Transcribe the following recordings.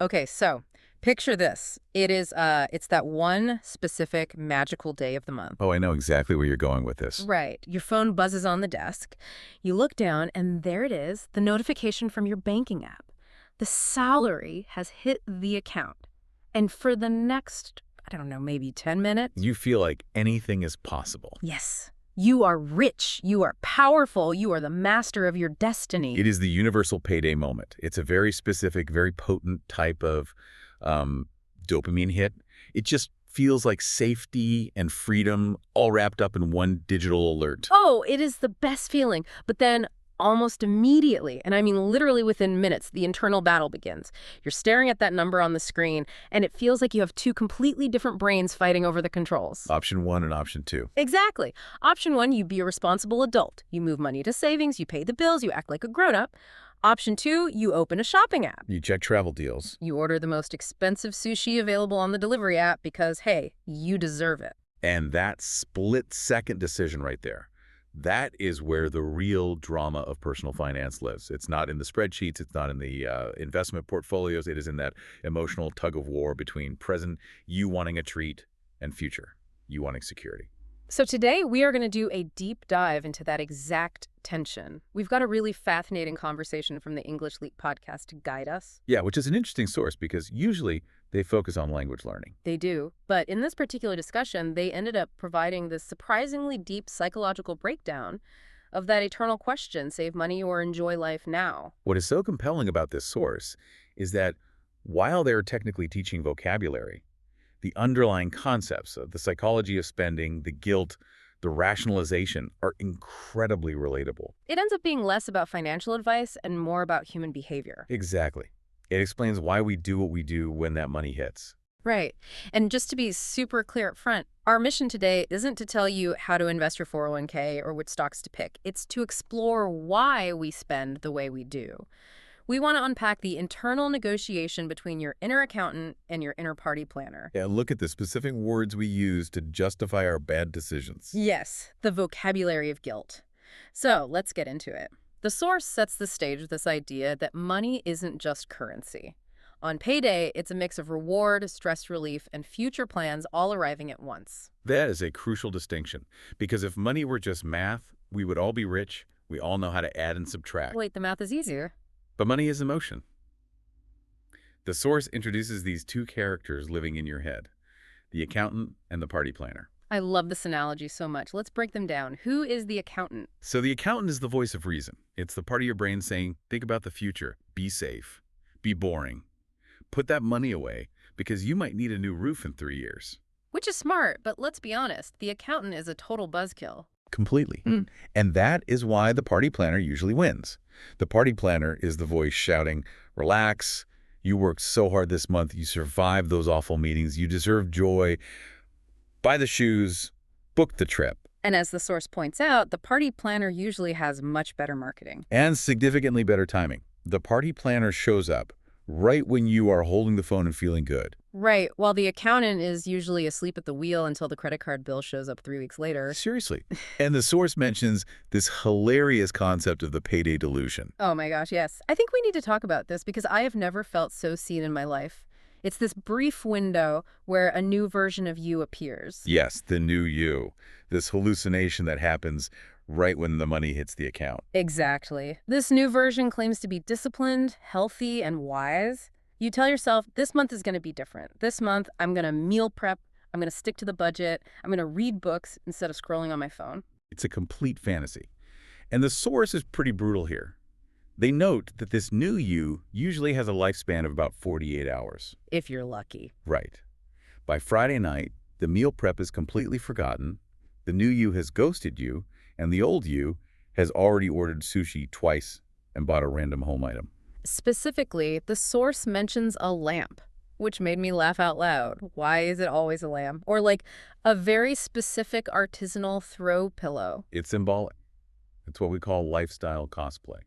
Okay, so picture this. It's that one specific magical day of the month. Oh, I know exactly where you're going with this. Right. Your phone buzzes on the desk. You look down, and there it is, the notification from your banking app. The salary has hit the account. And for the next, I don't know, maybe 10 minutes? You feel like anything is possible. Yes. You are rich. You are powerful. You are the master of your destiny. It is the universal payday moment. It's a very specific, very potent type of dopamine hit. It just feels like safety and freedom all wrapped up in one digital alert. Oh, it is the best feeling. But then almost immediately, and I mean literally within minutes, the internal battle begins. You're staring at that number on the screen, and it feels like you have two completely different brains fighting over the controls. Option 1 and option 2. Exactly. Option 1, you be a responsible adult. You move money to savings, you pay the bills, you act like a grown-up. Option 2, you open a shopping app. You check travel deals. You order the most expensive sushi available on the delivery app because, hey, you deserve it. And that split-second decision right there, that is where the real drama of personal finance lives. It's not in the spreadsheets. It's not in the investment portfolios. It is in that emotional tug of war between present, you wanting a treat, and future, you wanting security. So today we are going to do a deep dive into that exact tension. We've got a really fascinating conversation from the English Leap podcast to guide us. Yeah, which is an interesting source because usually they focus on language learning. They do. But in this particular discussion, they ended up providing this surprisingly deep psychological breakdown of that eternal question, save money or enjoy life now. What is so compelling about this source is that while they're technically teaching vocabulary, the underlying concepts of the psychology of spending, the guilt, the rationalization are incredibly relatable. It ends up being less about financial advice and more about human behavior. Exactly. It explains why we do what we do when that money hits. Right. And just to be super clear up front, our mission today isn't to tell you how to invest your 401k or which stocks to pick. It's to explore why we spend the way we do. We want to unpack the internal negotiation between your inner accountant and your inner party planner. Yeah, look at the specific words we use to justify our bad decisions. Yes, the vocabulary of guilt. So let's get into it. The source sets the stage with this idea that money isn't just currency. On payday, it's a mix of reward, stress relief, and future plans all arriving at once. That is a crucial distinction, because if money were just math, we would all be rich, we all know how to add and subtract. Wait, the math is easier. But money is emotion. The source introduces these two characters living in your head, the accountant and the party planner. I love this analogy so much. Let's break them down. Who is the accountant? So the accountant is the voice of reason. It's the part of your brain saying, think about the future, be safe, be boring. Put that money away because you might need a new roof in 3 years. Which is smart, but let's be honest, the accountant is a total buzzkill. Completely. And that is why the party planner usually wins. The party planner is the voice shouting, relax, you worked so hard this month, you survived those awful meetings, you deserve joy, buy the shoes, book the trip. And as the source points out, the party planner usually has much better marketing. And significantly better timing. The party planner shows up right when you are holding the phone and feeling good. Right, while the accountant is usually asleep at the wheel until the credit card bill shows up 3 weeks later. Seriously. And the source mentions this hilarious concept of the payday delusion. Oh my gosh, yes. I think we need to talk about this because I have never felt so seen in my life. It's this brief window where a new version of you appears. Yes, the new you. This hallucination that happens right when the money hits the account. Exactly. This new version claims to be disciplined, healthy, and wise. You tell yourself, this month is going to be different. This month, I'm going to meal prep. I'm going to stick to the budget. I'm going to read books instead of scrolling on my phone. It's a complete fantasy. And the source is pretty brutal here. They note that this new you usually has a lifespan of about 48 hours. If you're lucky. Right. By Friday night, the meal prep is completely forgotten, the new you has ghosted you, and the old you has already ordered sushi twice and bought a random home item. Specifically, the source mentions a lamp, which made me laugh out loud. Why is it always a lamp? Or like a very specific artisanal throw pillow. It's symbolic. It's what we call lifestyle cosplay.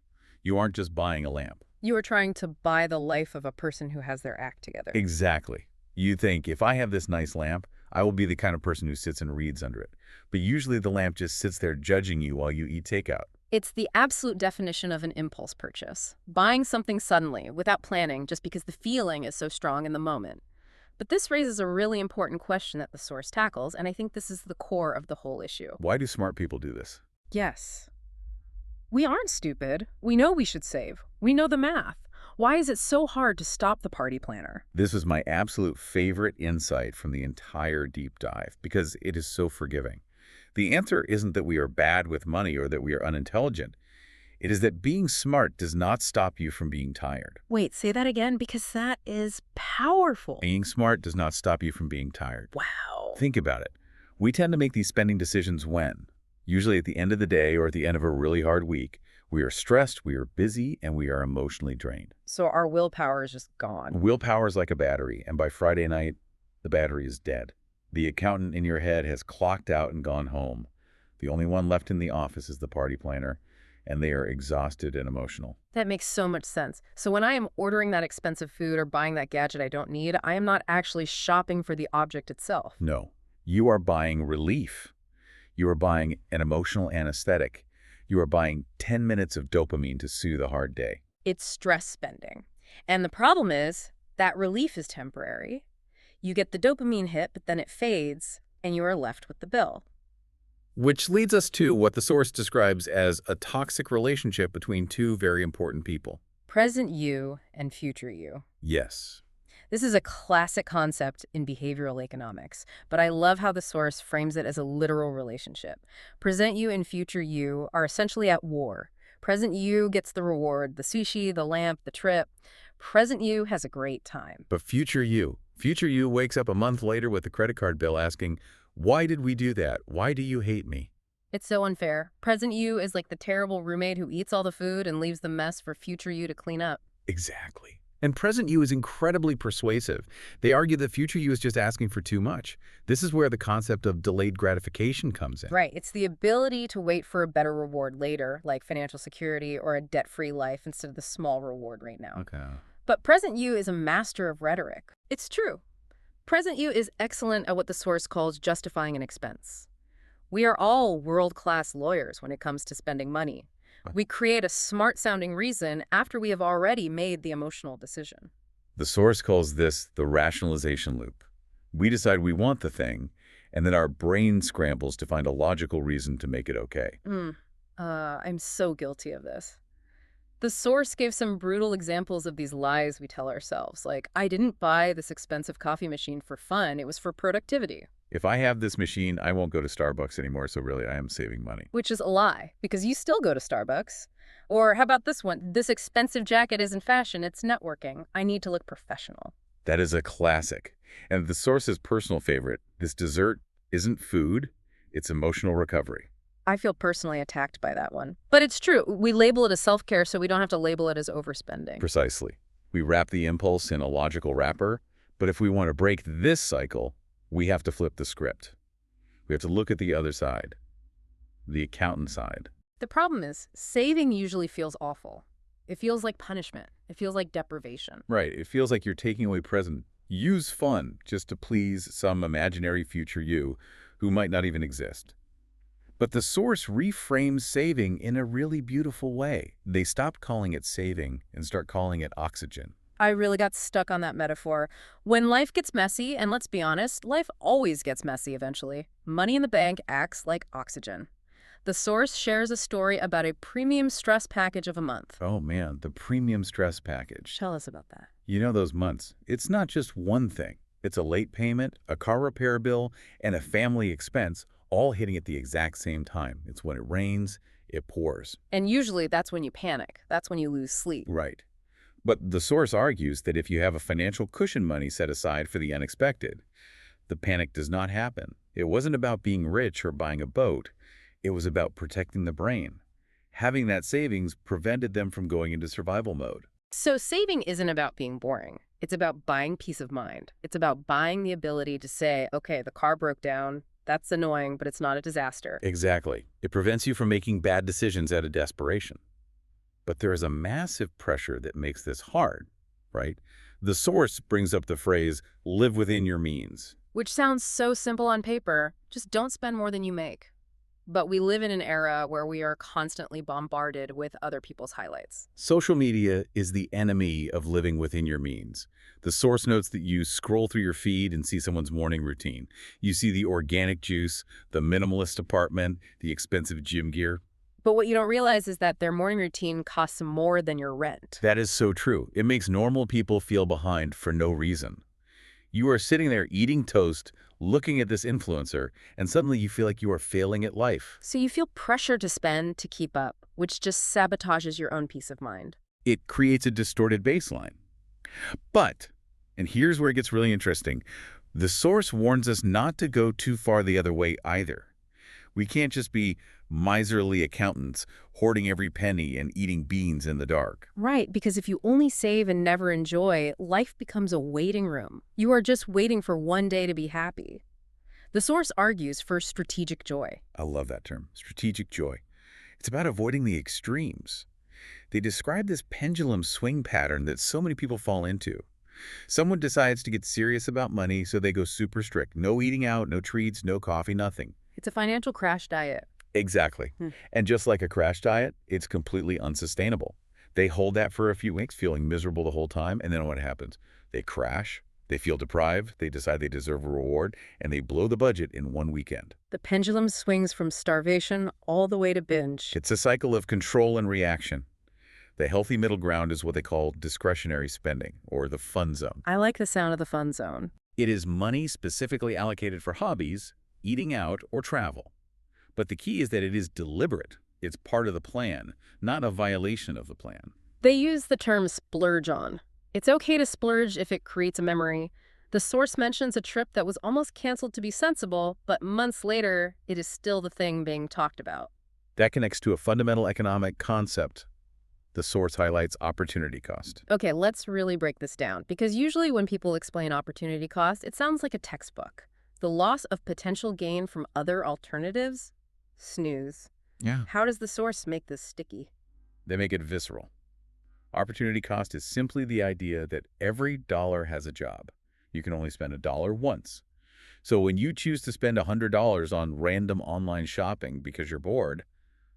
You aren't just buying a lamp. You are trying to buy the life of a person who has their act together. Exactly. You think, if I have this nice lamp, I will be the kind of person who sits and reads under it. But usually the lamp just sits there judging you while you eat takeout. It's the absolute definition of an impulse purchase. Buying something suddenly, without planning, just because the feeling is so strong in the moment. But this raises a really important question that the source tackles, and I think this is the core of the whole issue. Why do smart people do this? Yes. We aren't stupid. We know we should save. We know the math. Why is it so hard to stop the party planner? This was my absolute favorite insight from the entire deep dive because it is so forgiving. The answer isn't that we are bad with money or that we are unintelligent. It is that being smart does not stop you from being tired. Wait, say that again, because that is powerful. Being smart does not stop you from being tired. Wow. Think about it. We tend to make these spending decisions when? Usually at the end of the day or at the end of a really hard week. We are stressed, we are busy, and we are emotionally drained. So our willpower is just gone. Willpower is like a battery, and by Friday night, the battery is dead. The accountant in your head has clocked out and gone home. The only one left in the office is the party planner, and they are exhausted and emotional. That makes so much sense. So when I am ordering that expensive food or buying that gadget I don't need, I am not actually shopping for the object itself. No, you are buying relief. You are buying an emotional anesthetic. You are buying 10 minutes of dopamine to soothe a hard day. It's stress spending. And the problem is that relief is temporary. You get the dopamine hit, but then it fades, and you are left with the bill. Which leads us to what the source describes as a toxic relationship between two very important people. Present you and future you. Yes. This is a classic concept in behavioral economics, but I love how the source frames it as a literal relationship. Present you and future you are essentially at war. Present you gets the reward, the sushi, the lamp, the trip. Present you has a great time. But future you wakes up a month later with a credit card bill asking, why did we do that? Why do you hate me? It's so unfair. Present you is like the terrible roommate who eats all the food and leaves the mess for future you to clean up. Exactly. And present you is incredibly persuasive. They argue that future you is just asking for too much. This is where the concept of delayed gratification comes in. Right. It's the ability to wait for a better reward later, like financial security or a debt-free life instead of the small reward right now. Okay. But present you is a master of rhetoric. It's true. Present you is excellent at what the source calls justifying an expense. We are all world-class lawyers when it comes to spending money. We create a smart-sounding reason after we have already made the emotional decision. The source calls this the rationalization loop. We decide we want the thing, and then our brain scrambles to find a logical reason to make it okay. I'm so guilty of this. The source gave some brutal examples of these lies we tell ourselves, like, I didn't buy this expensive coffee machine for fun, it was for productivity. If I have this machine, I won't go to Starbucks anymore, so really I am saving money. Which is a lie, because you still go to Starbucks. Or how about this one? This expensive jacket isn't fashion, it's networking. I need to look professional. That is a classic. And the source's personal favorite, this dessert isn't food, it's emotional recovery. I feel personally attacked by that one. But it's true. We label it as self-care so we don't have to label it as overspending. Precisely. We wrap the impulse in a logical wrapper, but if we want to break this cycle, we have to flip the script. We have to look at the other side, the accountant side. The problem is, saving usually feels awful. It feels like punishment. It feels like deprivation. Right. It feels like you're taking away present. Use fun just to please some imaginary future you who might not even exist. But the source reframes saving in a really beautiful way. They stop calling it saving and start calling it oxygen. I really got stuck on that metaphor. When life gets messy, and let's be honest, life always gets messy eventually, money in the bank acts like oxygen. The source shares a story about a premium stress package of a month. Oh man, the premium stress package. Tell us about that. You know those months. It's not just one thing. It's a late payment, a car repair bill, and a family expense all hitting at the exact same time. It's when it rains, it pours. And usually that's when you panic. That's when you lose sleep. Right. But the source argues that if you have a financial cushion money set aside for the unexpected, the panic does not happen. It wasn't about being rich or buying a boat. It was about protecting the brain. Having that savings prevented them from going into survival mode. So saving isn't about being boring. It's about buying peace of mind. It's about buying the ability to say, okay, the car broke down. That's annoying, but it's not a disaster. Exactly. It prevents you from making bad decisions out of desperation. But there is a massive pressure that makes this hard, right? The source brings up the phrase, live within your means. Which sounds so simple on paper. Just don't spend more than you make. But we live in an era where we are constantly bombarded with other people's highlights. Social media is the enemy of living within your means. The source notes that you scroll through your feed and see someone's morning routine. You see the organic juice, the minimalist apartment, the expensive gym gear. But what you don't realize is that their morning routine costs more than your rent. That is so true. It makes normal people feel behind for no reason. You are sitting there eating toast, looking at this influencer, and suddenly you feel like you are failing at life. So you feel pressure to spend to keep up, which just sabotages your own peace of mind. It creates a distorted baseline. But, and here's where it gets really interesting, the source warns us not to go too far the other way either. We can't just be miserly accountants, hoarding every penny and eating beans in the dark. Right, because if you only save and never enjoy, life becomes a waiting room. You are just waiting for one day to be happy. The source argues for strategic joy. I love that term, strategic joy. It's about avoiding the extremes. They describe this pendulum swing pattern that so many people fall into. Someone decides to get serious about money, so they go super strict. No eating out, no treats, no coffee, nothing. It's a financial crash diet. Exactly. And just like a crash diet, it's completely unsustainable. They hold that for a few weeks, feeling miserable the whole time, and then what happens? They crash, they feel deprived, they decide they deserve a reward, and they blow the budget in one weekend. The pendulum swings from starvation all the way to binge. It's a cycle of control and reaction. The healthy middle ground is what they call discretionary spending, or the fun zone. I like the sound of the fun zone. It is money specifically allocated for hobbies, eating out, or travel. But the key is that it is deliberate. It's part of the plan, not a violation of the plan. They use the term splurge on. It's okay to splurge if it creates a memory. The source mentions a trip that was almost canceled to be sensible, but months later, it is still the thing being talked about. That connects to a fundamental economic concept. The source highlights opportunity cost. Okay, let's really break this down, because usually when people explain opportunity cost, it sounds like a textbook. The loss of potential gain from other alternatives? Snooze. Yeah. How does the source make this sticky? They make it visceral. Opportunity cost is simply the idea that every dollar has a job. You can only spend a dollar once. So when you choose to spend $100 on random online shopping because you're bored,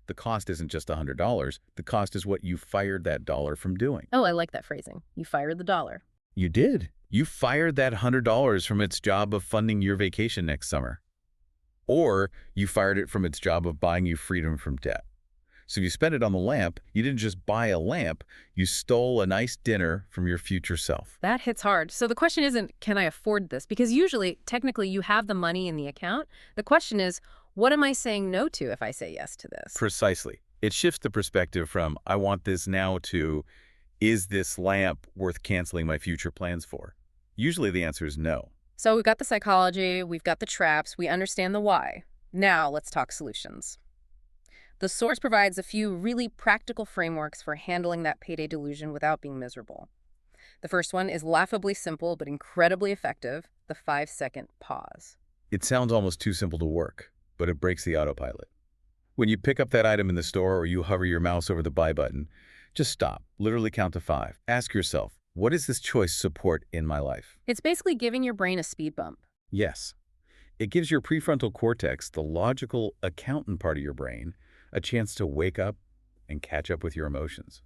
the cost isn't just $100. The cost is what you fired that dollar from doing. Oh, I like that phrasing. You fired the dollar. You did. You fired that $100 from its job of funding your vacation next summer. Or you fired it from its job of buying you freedom from debt. So if you spent it on the lamp, you didn't just buy a lamp, you stole a nice dinner from your future self. That hits hard. So the question isn't, can I afford this? Because usually, technically, you have the money in the account. The question is, what am I saying no to if I say yes to this? Precisely. It shifts the perspective from, I want this now, to, is this lamp worth canceling my future plans for? Usually the answer is no. So we've got the psychology, we've got the traps, we understand the why. Now let's talk solutions. The source provides a few really practical frameworks for handling that payday delusion without being miserable. The first one is laughably simple but incredibly effective, the 5-second pause. It sounds almost too simple to work, but it breaks the autopilot. When you pick up that item in the store or you hover your mouse over the buy button, just stop, literally count to 5. Ask yourself, what does this choice support in my life? It's basically giving your brain a speed bump. Yes. It gives your prefrontal cortex, the logical accountant part of your brain, a chance to wake up and catch up with your emotions.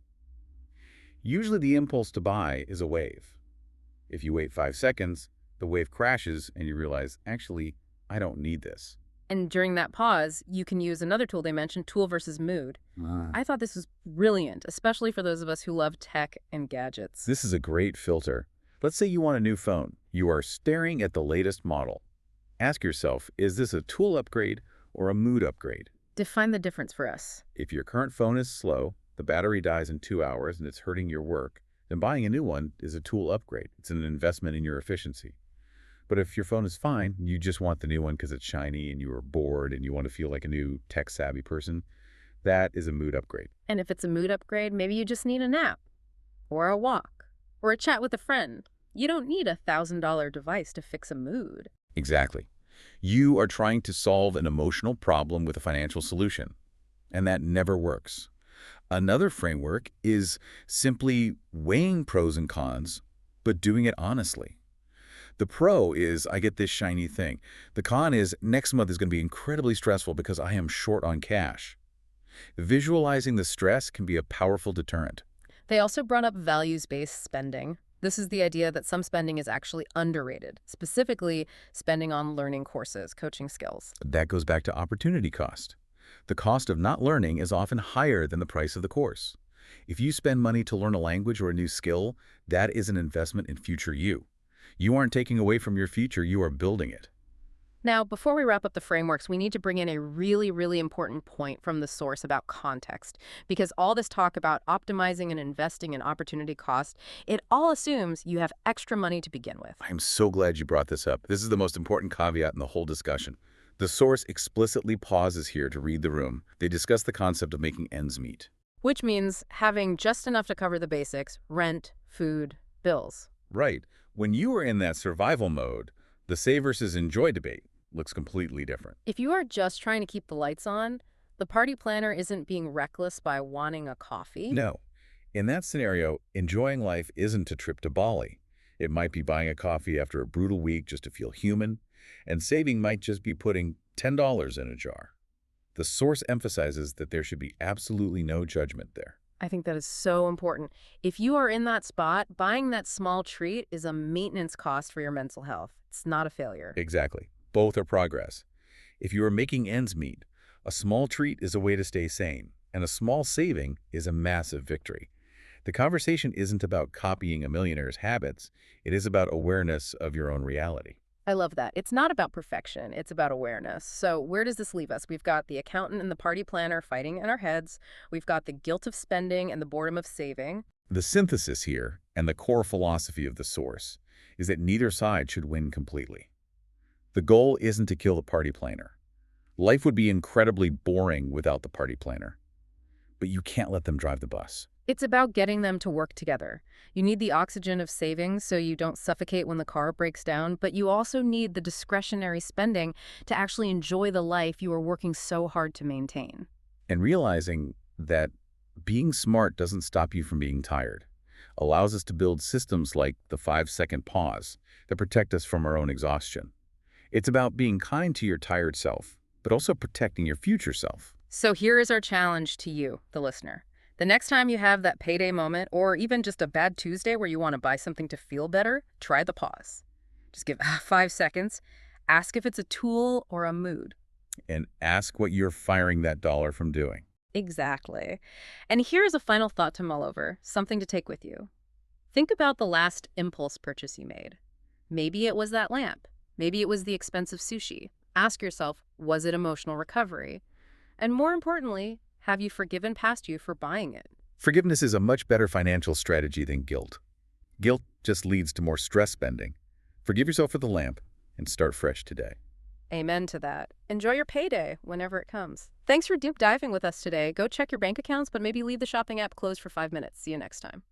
Usually the impulse to buy is a wave. If you wait 5 seconds, the wave crashes and you realize, actually, I don't need this. And during that pause, you can use another tool they mentioned, tool versus mood. I thought this was brilliant, especially for those of us who love tech and gadgets. This is a great filter. Let's say you want a new phone. You are staring at the latest model. Ask yourself, is this a tool upgrade or a mood upgrade? Define the difference for us. If your current phone is slow, the battery dies in 2 hours, and it's hurting your work, then buying a new one is a tool upgrade. It's an investment in your efficiency. But if your phone is fine, you just want the new one because it's shiny and you are bored and you want to feel like a new tech-savvy person, that is a mood upgrade. And if it's a mood upgrade, maybe you just need a nap, or a walk, or a chat with a friend. You don't need a $1,000 device to fix a mood. Exactly. You are trying to solve an emotional problem with a financial solution, and that never works. Another framework is simply weighing pros and cons, but doing it honestly. The pro is I get this shiny thing. The con is next month is going to be incredibly stressful because I am short on cash. Visualizing the stress can be a powerful deterrent. They also brought up values-based spending. This is the idea that some spending is actually underrated, specifically spending on learning courses, coaching skills. That goes back to opportunity cost. The cost of not learning is often higher than the price of the course. If you spend money to learn a language or a new skill, that is an investment in future you. You aren't taking away from your future, you are building it. Now, before we wrap up the frameworks, we need to bring in a really, really important point from the source about context, because all this talk about optimizing and investing in opportunity cost, it all assumes you have extra money to begin with. I'm so glad you brought this up. This is the most important caveat in the whole discussion. The source explicitly pauses here to read the room. They discuss the concept of making ends meet. Which means having just enough to cover the basics: rent, food, bills. Right. When you are in that survival mode, the save versus enjoy debate looks completely different. If you are just trying to keep the lights on, the party planner isn't being reckless by wanting a coffee. No. In that scenario, enjoying life isn't a trip to Bali. It might be buying a coffee after a brutal week just to feel human, and saving might just be putting $10 in a jar. The source emphasizes that there should be absolutely no judgment there. I think that is so important. If you are in that spot, buying that small treat is a maintenance cost for your mental health. It's not a failure. Exactly. Both are progress. If you are making ends meet, a small treat is a way to stay sane, and a small saving is a massive victory. The conversation isn't about copying a millionaire's habits. It is about awareness of your own reality. I love that. It's not about perfection. It's about awareness. So where does this leave us? We've got the accountant and the party planner fighting in our heads. We've got the guilt of spending and the boredom of saving. The synthesis here, and the core philosophy of the source, is that neither side should win completely. The goal isn't to kill the party planner. Life would be incredibly boring without the party planner. But you can't let them drive the bus. It's about getting them to work together. You need the oxygen of savings so you don't suffocate when the car breaks down, but you also need the discretionary spending to actually enjoy the life you are working so hard to maintain. And realizing that being smart doesn't stop you from being tired allows us to build systems like the 5-second pause that protect us from our own exhaustion. It's about being kind to your tired self, but also protecting your future self. So here is our challenge to you, the listener. The next time you have that payday moment, or even just a bad Tuesday where you want to buy something to feel better, try the pause. Just give 5 seconds. Ask if it's a tool or a mood. And ask what you're firing that dollar from doing. Exactly. And here's a final thought to mull over, something to take with you. Think about the last impulse purchase you made. Maybe it was that lamp. Maybe it was the expensive sushi. Ask yourself, was it emotional recovery? And more importantly, have you forgiven past you for buying it? Forgiveness is a much better financial strategy than guilt. Guilt just leads to more stress spending. Forgive yourself for the lamp and start fresh today. Amen to that. Enjoy your payday whenever it comes. Thanks for deep diving with us today. Go check your bank accounts, but maybe leave the shopping app closed for 5 minutes. See you next time.